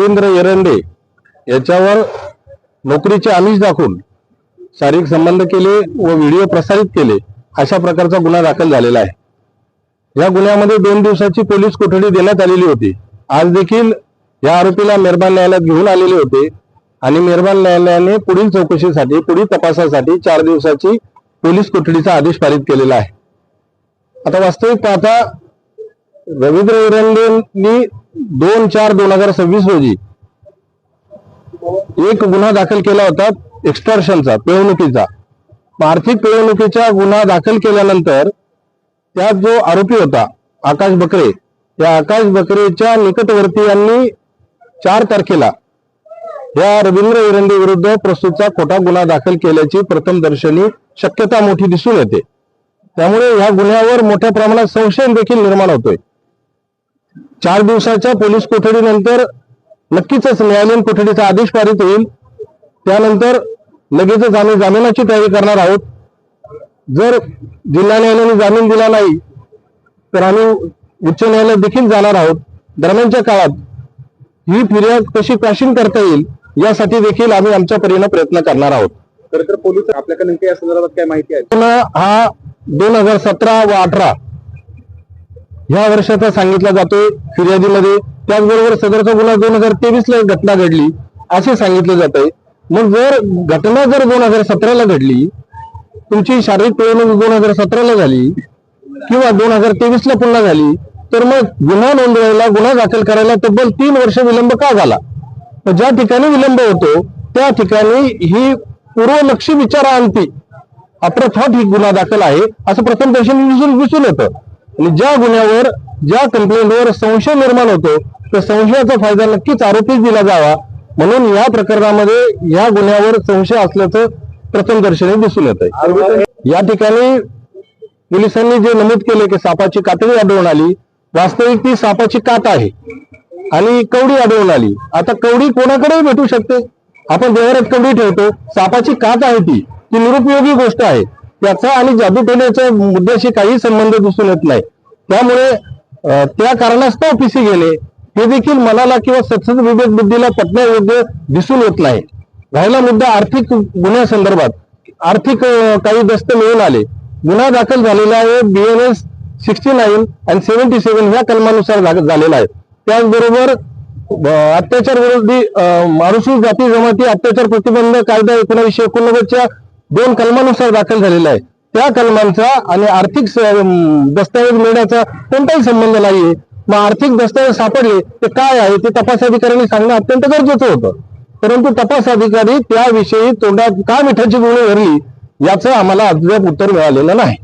रवींद्र एरंडे याच्यावर नोकरीचे आमिष दाखवून शारीरिक संबंध केले व व्हिडिओ प्रसारित केले अशा प्रकारचा गुन्हा दाखल झालेला आहे। या गुन्ह्यामध्ये 2 दिवसाची पोलीस कोठडी देण्यात आलेली होती। आज देखील या आरोपीला मेहरबान न्यायालयात घेऊन आलेले होते आणि मेहरबान न्यायालयाने पुढील चौकशीसाठी पुढील तपासासाठी 4 दिवसाची पोलीस कोठडीचा आदेश पारित केलेला आहे। आता वास्तविक पाहता रवींद्र एरंडेंनी 2/4/2026 रोजी एक गुन्हा दाखल केला होता एक्स्टॉर्शनचा, पिळवणुकीचा। आर्थिक पिळवणुकीचा गुन्हा दाखल केल्यानंतर त्यात जो आरोपी होता आकाश बकरे, या आकाश बकरेच्या निकटवर्तीयांनी 4 तारखेला या रवींद्र एरंडे विरुद्ध प्रस्तुतचा खोटा गुन्हा दाखल केल्याची प्रथमदर्शनी शक्यता मोठी दिसून येते। त्यामुळे या गुन्ह्यावर मोठ्या प्रमाणात संशय देखील निर्माण होतोय। 4 दिवसाच्या पोलीस कोठडीनंतर नक्कीच न्यायालयीन कोठडीचा आदेश पारित होईल। त्यानंतर लगेचच आम्ही जामिनाची तयारी करणार आहोत। जर जिल्हा न्यायालयाने जामीन दिला नाही तर आम्ही उच्च न्यायालयात देखील जाणार आहोत। दरम्यानच्या काळात ही फिर्याद कशी क्वॅशिंग करता येईल यासाठी देखील आम्ही आमच्या परीने प्रयत्न करणार आहोत। खरं तर पोलीस आपल्याकडे नेमके या संदर्भात काय माहिती आहे? गुन्हा हा 2017 व 18 ह्या वर्षाचा सांगितला जातोय फिर्यादीमध्ये। त्याचबरोबर सदरचा गुन्हा 2023 ला घटना घडली असे सांगितले जात आहे। मग जर घटना 2017 ला घडली, तुमची शारीरिक पिळवणूक 2017 ला झाली किंवा 2023 ला पुन्हा झाली, तर मग गुन्हा नोंदवायला, गुन्हा दाखल करायला तब्बल 3 वर्ष विलंब का झाला? ज्या ठिकाणी विलंब होतो त्या ठिकाणी ही पूर्वलक्षी विचारांती अप्रथाट ही गुन्हा दाखल आहे असं प्रथमदर्शनी दिसून येतं। आणि ज्या गुन्ह्यावर, ज्या कंप्लेंटवर संशय निर्माण होतो त्या संशयाचा फायदा नक्कीच आरोपीच दिला जावा, म्हणून या प्रकरणामध्ये या गुन्ह्यावर संशय असल्याचं प्रथमदर्शनी दिसून येत आहे। या ठिकाणी पोलिसांनी जे नमूद केले की सापाची कातडी आढळून आली, वास्तविक ती सापाची कात आहे आणि कवडी आढळून आली। आता कवडी कोणाकडेही भेटू शकते, आपण देवाऱ्यात कवडी ठेवतो, सापाची कात आहे ती निरुपयोगी गोष्ट आहे। त्याचा आणि जादूटोण्याच्या मुद्द्याशी काही संबंध दिसून येत नाही। त्यामुळे त्या कारणास्तव पीसी घेणे हे देखील मनाला किंवा सत्सद विवेक बुद्धीला पटण्यायोग्य दिसून येत नाही। राहिला मुद्दा आर्थिक गुन्ह्यासंदर्भात, आर्थिक काही दस्त मिळून आले, गुन्हा दाखल झालेला आहे BNS 69 आणि 77 ह्या कलमानुसार झालेला आहे। त्याचबरोबर अत्याचार विरोधी अनुसूचित जाती जमाती अत्याचार प्रतिबंध कायदा 1989 च्या 2 कलमानुसार दाखल झालेला आहे। त्या कलमांचा आणि आर्थिक दस्तावेज मिळण्याचा कोणताही संबंध नाहीये। मग आर्थिक दस्तावेज सापडले ते काय आहे ते तपास अधिकाऱ्यांनी सांगणं अत्यंत गरजेचं होतं, परंतु तपास अधिकारी त्याविषयी तोंडात का मिठाची गोळी भरली याचं आम्हाला अद्याप उत्तर मिळालेलं नाही।